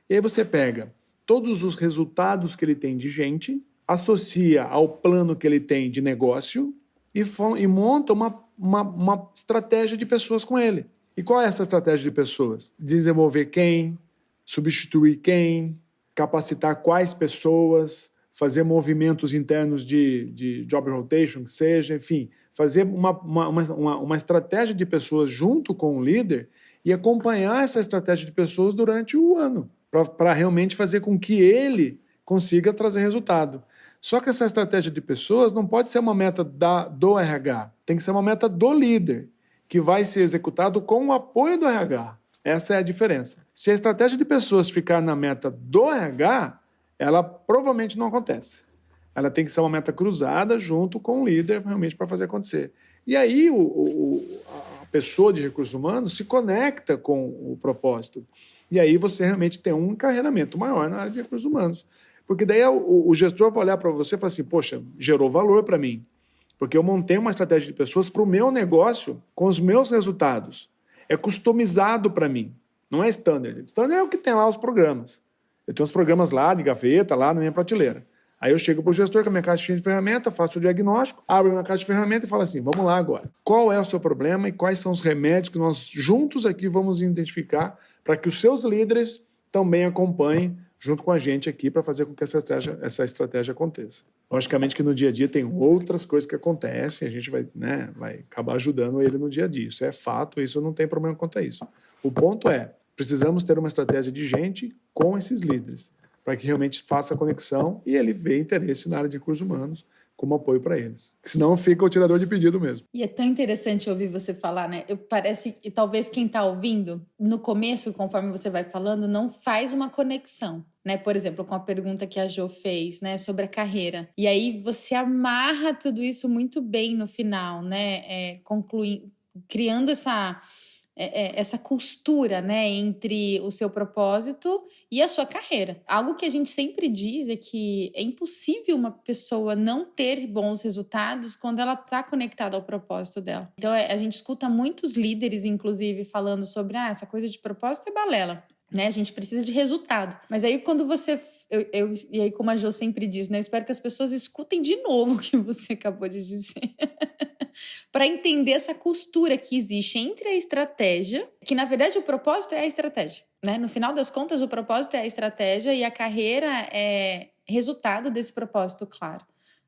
E aí você pega todos os resultados que ele tem de gente, associa ao plano que ele tem de negócio e monta uma estratégia de pessoas com ele. E qual é essa estratégia de pessoas? Desenvolver quem, substituir quem, capacitar quais pessoas, fazer movimentos internos de job rotation, que seja, enfim, fazer uma estratégia de pessoas junto com o líder e acompanhar essa estratégia de pessoas durante o ano, para realmente fazer com que ele consiga trazer resultado. Só que essa estratégia de pessoas não pode ser uma meta do RH, tem que ser uma meta do líder, que vai ser executado com o apoio do RH. Essa é a diferença. Se a estratégia de pessoas ficar na meta do RH, ela provavelmente não acontece. Ela tem que ser uma meta cruzada junto com o líder realmente para fazer acontecer. E aí a pessoa de recursos humanos se conecta com o propósito. E aí você realmente tem um encarreiramento maior na área de recursos humanos. Porque daí o gestor vai olhar para você e falar assim, poxa, gerou valor para mim. Porque eu montei uma estratégia de pessoas para o meu negócio com os meus resultados. É customizado para mim. Não é standard. Standard é o que tem lá os programas. Eu tenho os programas lá de gaveta, lá na minha prateleira. Aí eu chego para o gestor com a minha caixinha de ferramenta, faço o diagnóstico, abro a minha caixa de ferramenta e falo assim, vamos lá agora. Qual é o seu problema e quais são os remédios que nós juntos aqui vamos identificar para que os seus líderes também acompanhem junto com a gente aqui para fazer com que essa estratégia aconteça. Logicamente que no dia a dia tem outras coisas que acontecem, a gente vai acabar ajudando ele no dia a dia. Isso é fato, isso não tem problema quanto a isso. O ponto é, precisamos ter uma estratégia de gente com esses líderes, para que realmente faça a conexão e ele vê interesse na área de recursos humanos como apoio para eles. Senão fica o tirador de pedido mesmo. E é tão interessante ouvir você falar, né? Parece que talvez quem está ouvindo, no começo, conforme você vai falando, não faz uma conexão, né? Por exemplo, com a pergunta que a Jo fez, né? Sobre a carreira. E aí você amarra tudo isso muito bem no final, né? Criando essa costura, né, entre o seu propósito e a sua carreira. Algo que a gente sempre diz é que é impossível uma pessoa não ter bons resultados quando ela está conectada ao propósito dela. Então, a gente escuta muitos líderes, inclusive, falando sobre essa coisa de propósito é balela. Né? A gente precisa de resultado. Mas aí quando você... e aí como a Jo sempre diz, né? Eu espero que as pessoas escutem de novo o que você acabou de dizer. Para entender essa costura que existe entre a estratégia, que na verdade o propósito é a estratégia. Né? No final das contas, o propósito é a estratégia e a carreira é resultado desse propósito, claro.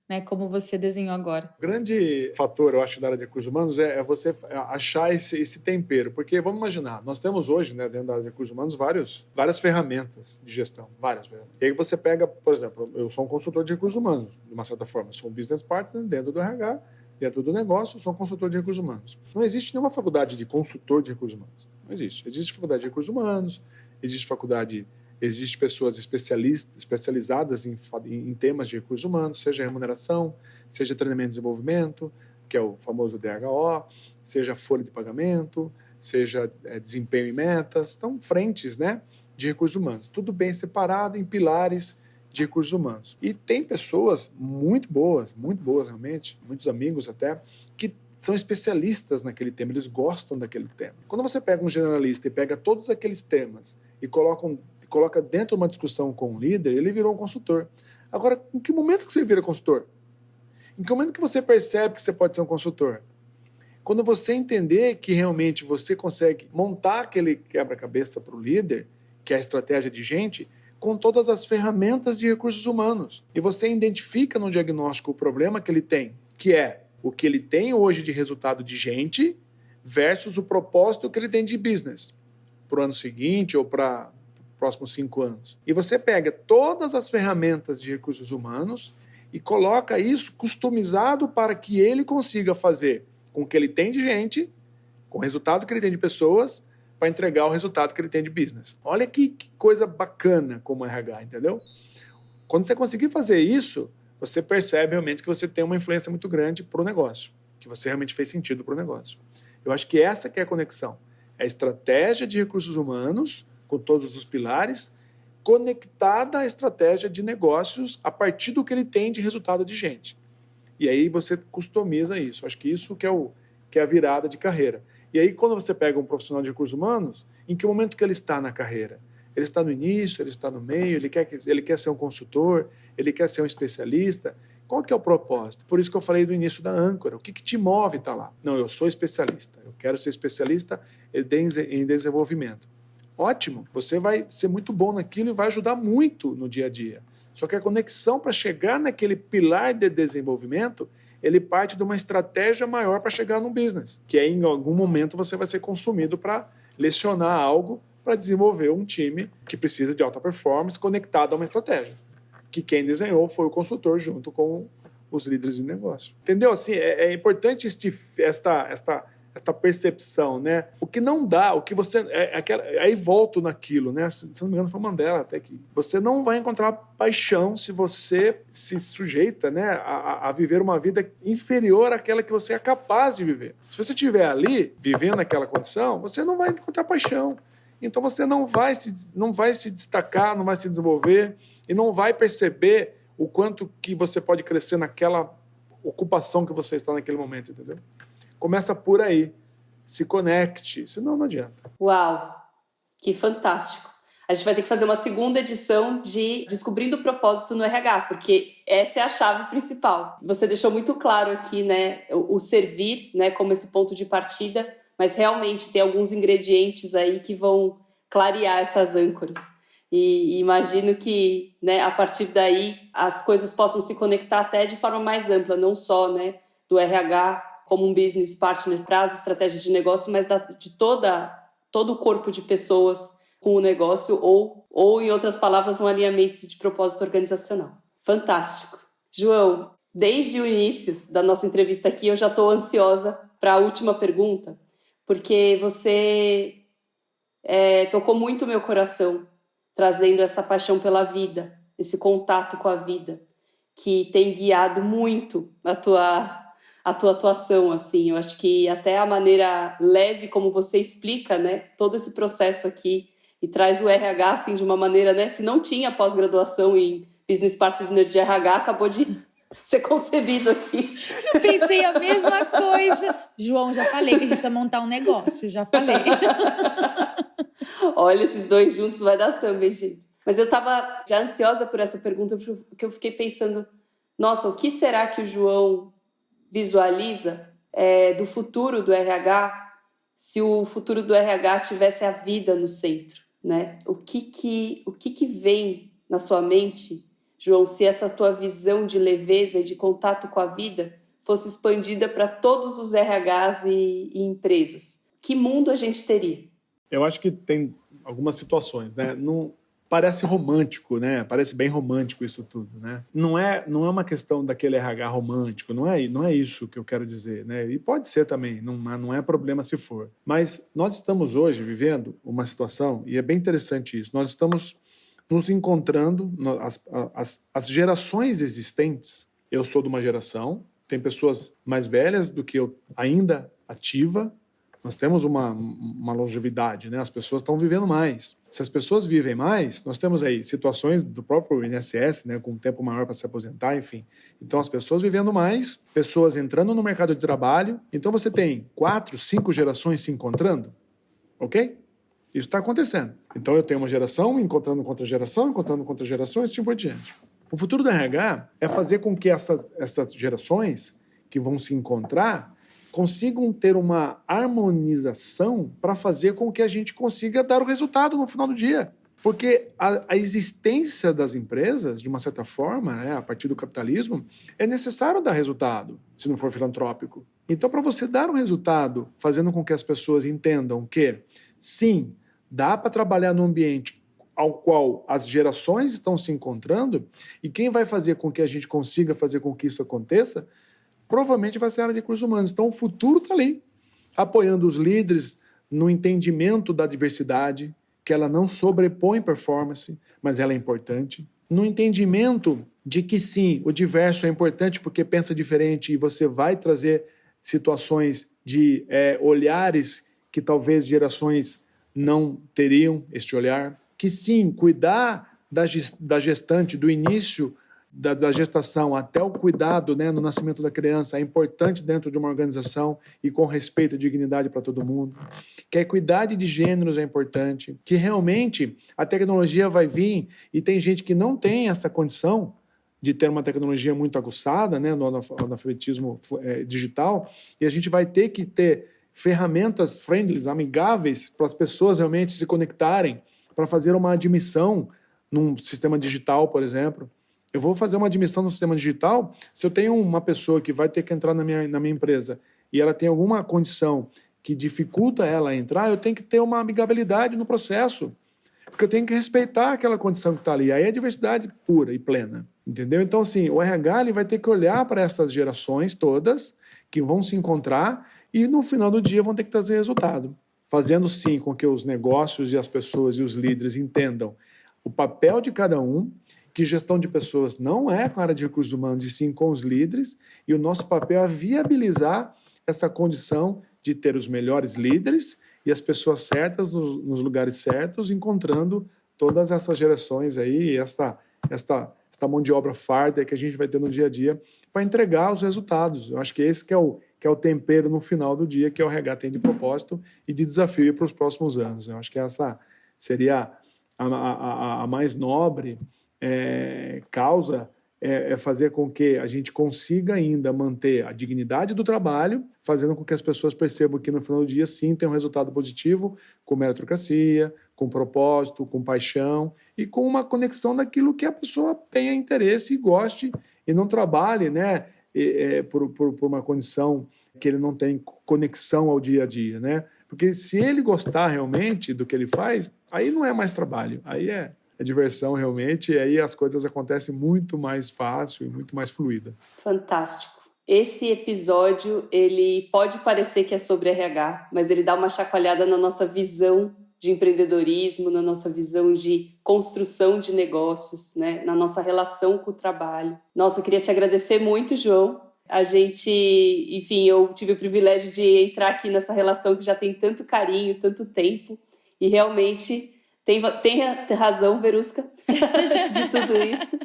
Né, como você desenhou agora. O grande fator, eu acho, da área de recursos humanos é você achar esse tempero. Porque, vamos imaginar, nós temos hoje, né, dentro da área de recursos humanos, várias ferramentas de gestão. Várias. E aí você pega, por exemplo, eu sou um consultor de recursos humanos, de uma certa forma. Eu sou um business partner dentro do RH, dentro do negócio, eu sou um consultor de recursos humanos. Não existe nenhuma faculdade de consultor de recursos humanos. Não existe. Existe faculdade de recursos humanos, existe pessoas especializadas em temas de recursos humanos, seja remuneração, seja treinamento e desenvolvimento, que é o famoso DHO, seja folha de pagamento, seja desempenho e metas. Então, frentes, né, de recursos humanos. Tudo bem separado em pilares de recursos humanos. E tem pessoas muito boas realmente, muitos amigos até, que são especialistas naquele tema, eles gostam daquele tema. Quando você pega um generalista e pega todos aqueles temas e coloca dentro de uma discussão com um líder, ele virou um consultor. Agora, em que momento que você vira consultor? Em que momento que você percebe que você pode ser um consultor? Quando você entender que realmente você consegue montar aquele quebra-cabeça para o líder, que é a estratégia de gente, com todas as ferramentas de recursos humanos. E você identifica no diagnóstico o problema que ele tem, que é o que ele tem hoje de resultado de gente versus o propósito que ele tem de business para o ano seguinte ou para próximos 5 anos. E você pega todas as ferramentas de recursos humanos e coloca isso customizado para que ele consiga fazer com o que ele tem de gente, com o resultado que ele tem de pessoas, para entregar o resultado que ele tem de business. Olha que coisa bacana como RH, entendeu? Quando você conseguir fazer isso, você percebe realmente que você tem uma influência muito grande para o negócio, que você realmente fez sentido para o negócio. Eu acho que essa que é a conexão. É a estratégia de recursos humanos com todos os pilares, conectada à estratégia de negócios a partir do que ele tem de resultado de gente. E aí você customiza isso. Acho que isso que é a virada de carreira. E aí quando você pega um profissional de recursos humanos, em que momento que ele está na carreira? Ele está no início, ele está no meio, ele quer ser um consultor, ele quer ser um especialista. Qual que é o propósito? Por isso que eu falei do início da âncora. O que te move estar lá? Não, eu sou especialista. Eu quero ser especialista em desenvolvimento. Ótimo, você vai ser muito bom naquilo e vai ajudar muito no dia a dia. Só que a conexão para chegar naquele pilar de desenvolvimento, ele parte de uma estratégia maior para chegar no business, que aí em algum momento você vai ser consumido para lecionar algo para desenvolver um time que precisa de alta performance conectado a uma estratégia, que quem desenhou foi o consultor junto com os líderes de negócio. Entendeu? Assim, é importante esta percepção, né? O que não dá, o que você... aí volto naquilo, né? Se não me engano, foi Mandela até que... Você não vai encontrar paixão se você se sujeita, né, a viver uma vida inferior àquela que você é capaz de viver. Se você estiver ali, vivendo aquela condição, você não vai encontrar paixão. Então você não vai se destacar, não vai se desenvolver e não vai perceber o quanto que você pode crescer naquela ocupação que você está naquele momento, entendeu? Começa por aí. Se conecte, senão não adianta. Uau, que fantástico. A gente vai ter que fazer uma segunda edição de Descobrindo o Propósito no RH, porque essa é a chave principal. Você deixou muito claro aqui, né, o servir, né, como esse ponto de partida, mas realmente tem alguns ingredientes aí que vão clarear essas âncoras. E imagino que, né, a partir daí as coisas possam se conectar até de forma mais ampla, não só, né, do RH como um business partner para as estratégias de negócio, mas de todo o corpo de pessoas com o negócio ou, em outras palavras, um alinhamento de propósito organizacional. Fantástico. João, desde o início da nossa entrevista aqui, eu já estou ansiosa para a última pergunta, porque você tocou muito o meu coração, trazendo essa paixão pela vida, esse contato com a vida, que tem guiado muito a tua atuação, assim. Eu acho que até a maneira leve como você explica, né, todo esse processo aqui e traz o RH, assim, de uma maneira, né, se não tinha pós-graduação em Business Partner de RH, acabou de ser concebido aqui. Eu pensei a mesma coisa. João, já falei que a gente precisa montar um negócio, já falei. Olha, esses dois juntos vai dar samba, hein, gente? Mas eu estava já ansiosa por essa pergunta, porque eu fiquei pensando, nossa, o que será que o João visualiza do futuro do RH se o futuro do RH tivesse a vida no centro, né? O que vem na sua mente, João, se essa tua visão de leveza e de contato com a vida fosse expandida para todos os RHs e empresas? Que mundo a gente teria? Eu acho que tem algumas situações, né? Não parece romântico, né? Parece bem romântico isso tudo, né? Não é uma questão daquele RH romântico, não é isso que eu quero dizer, né? E pode ser também, não é problema se for. Mas nós estamos hoje vivendo uma situação, e é bem interessante isso, nós estamos nos encontrando, as gerações existentes. Eu sou de uma geração, tem pessoas mais velhas do que eu ainda ativa. Nós temos uma longevidade, né? As pessoas estão vivendo mais. Se as pessoas vivem mais, nós temos aí situações do próprio INSS, né, com um tempo maior para se aposentar, enfim. Então, as pessoas vivendo mais, pessoas entrando no mercado de trabalho. Então, você tem 4, 5 gerações se encontrando, ok? Isso está acontecendo. Então, eu tenho uma geração encontrando com outra geração, e assim por diante. O futuro do RH é fazer com que essas gerações que vão se encontrar consigam ter uma harmonização para fazer com que a gente consiga dar o resultado no final do dia. Porque a existência das empresas, de uma certa forma, né, a partir do capitalismo, é necessário dar resultado, se não for filantrópico. Então, para você dar um resultado, fazendo com que as pessoas entendam que, sim, dá para trabalhar num ambiente ao qual as gerações estão se encontrando, e quem vai fazer com que a gente consiga fazer com que isso aconteça, provavelmente vai ser a área de recursos humanos. Então, o futuro está ali, apoiando os líderes no entendimento da diversidade, que ela não sobrepõe performance, mas ela é importante. No entendimento de que, sim, o diverso é importante porque pensa diferente e você vai trazer situações de olhares que talvez gerações não teriam este olhar. Que, sim, cuidar da gestante, do início da gestação até o cuidado, né, no nascimento da criança é importante dentro de uma organização e com respeito e dignidade para todo mundo. Que a equidade de gêneros é importante. Que realmente a tecnologia vai vir e tem gente que não tem essa condição de ter uma tecnologia muito aguçada, né, no analfabetismo digital, e a gente vai ter que ter ferramentas friendly, amigáveis, para as pessoas realmente se conectarem, para fazer uma admissão num sistema digital, por exemplo. Eu vou fazer uma admissão no sistema digital se eu tenho uma pessoa que vai ter que entrar na minha empresa e ela tem alguma condição que dificulta ela entrar, eu tenho que ter uma amigabilidade no processo, porque eu tenho que respeitar aquela condição que está ali. Aí é diversidade pura e plena, entendeu? Então, assim, o RH ele vai ter que olhar para essas gerações todas que vão se encontrar e no final do dia vão ter que trazer resultado, fazendo sim com que os negócios e as pessoas e os líderes entendam o papel de cada um, que gestão de pessoas não é com a área de recursos humanos, e sim com os líderes, e o nosso papel é viabilizar essa condição de ter os melhores líderes e as pessoas certas nos lugares certos, encontrando todas essas gerações aí, esta mão de obra farda que a gente vai ter no dia a dia para entregar os resultados. Eu acho que esse que é o tempero no final do dia, que o RH tem de propósito e de desafio para os próximos anos. Eu acho que essa seria a mais nobre causa é fazer com que a gente consiga ainda manter a dignidade do trabalho, fazendo com que as pessoas percebam que no final do dia sim tem um resultado positivo, com meritocracia, com propósito, com paixão e com uma conexão daquilo que a pessoa tenha interesse e goste e não trabalhe, né, por uma condição que ele não tem conexão ao dia a dia, né? Porque se ele gostar realmente do que ele faz, aí não é mais trabalho, aí é diversão realmente, e aí as coisas acontecem muito mais fácil e muito mais fluida. Fantástico. Esse episódio, ele pode parecer que é sobre RH, mas ele dá uma chacoalhada na nossa visão de empreendedorismo, na nossa visão de construção de negócios, né? Na nossa relação com o trabalho. Nossa, eu queria te agradecer muito, João. A gente, enfim, eu tive o privilégio de entrar aqui nessa relação que já tem tanto carinho, tanto tempo, e realmente tem razão, Verusca, de tudo isso.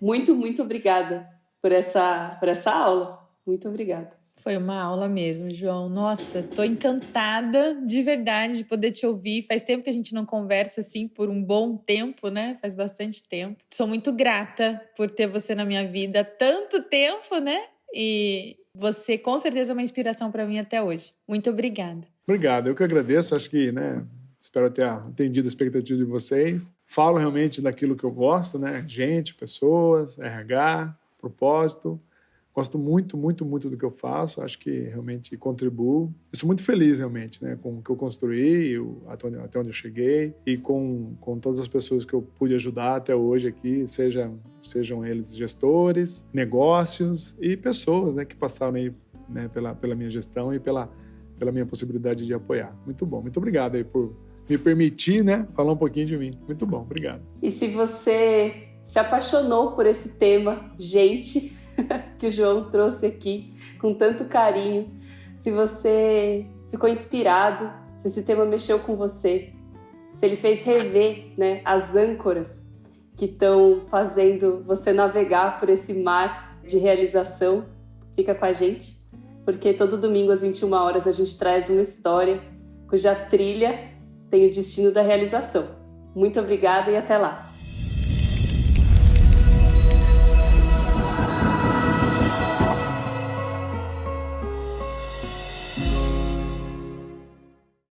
Muito, muito obrigada por essa aula. Muito obrigada. Foi uma aula mesmo, João. Nossa, tô encantada de verdade de poder te ouvir. Faz tempo que a gente não conversa assim por um bom tempo, né? Faz bastante tempo. Sou muito grata por ter você na minha vida há tanto tempo, né? E você com certeza é uma inspiração para mim até hoje. Muito obrigada. Obrigado, eu que agradeço. Acho que, né, espero ter atendido a expectativa de vocês. Falo realmente daquilo que eu gosto, né? Gente, pessoas, RH, propósito. Gosto muito, muito, muito do que eu faço. Acho que realmente contribuo. Eu sou muito feliz realmente, né, com o que eu construí, até onde eu cheguei e com todas as pessoas que eu pude ajudar até hoje aqui, sejam eles gestores, negócios e pessoas, né, que passaram aí, né, pela minha gestão e pela minha possibilidade de apoiar. Muito bom. Muito obrigado aí por me permitir, né, falar um pouquinho de mim. Muito bom. Obrigado. E se você se apaixonou por esse tema, gente, que o João trouxe aqui com tanto carinho, se você ficou inspirado, se esse tema mexeu com você, se ele fez rever, né, as âncoras que estão fazendo você navegar por esse mar de realização, fica com a gente, porque todo domingo às 21 horas a gente traz uma história cuja trilha tem o destino da realização. Muito obrigada e até lá!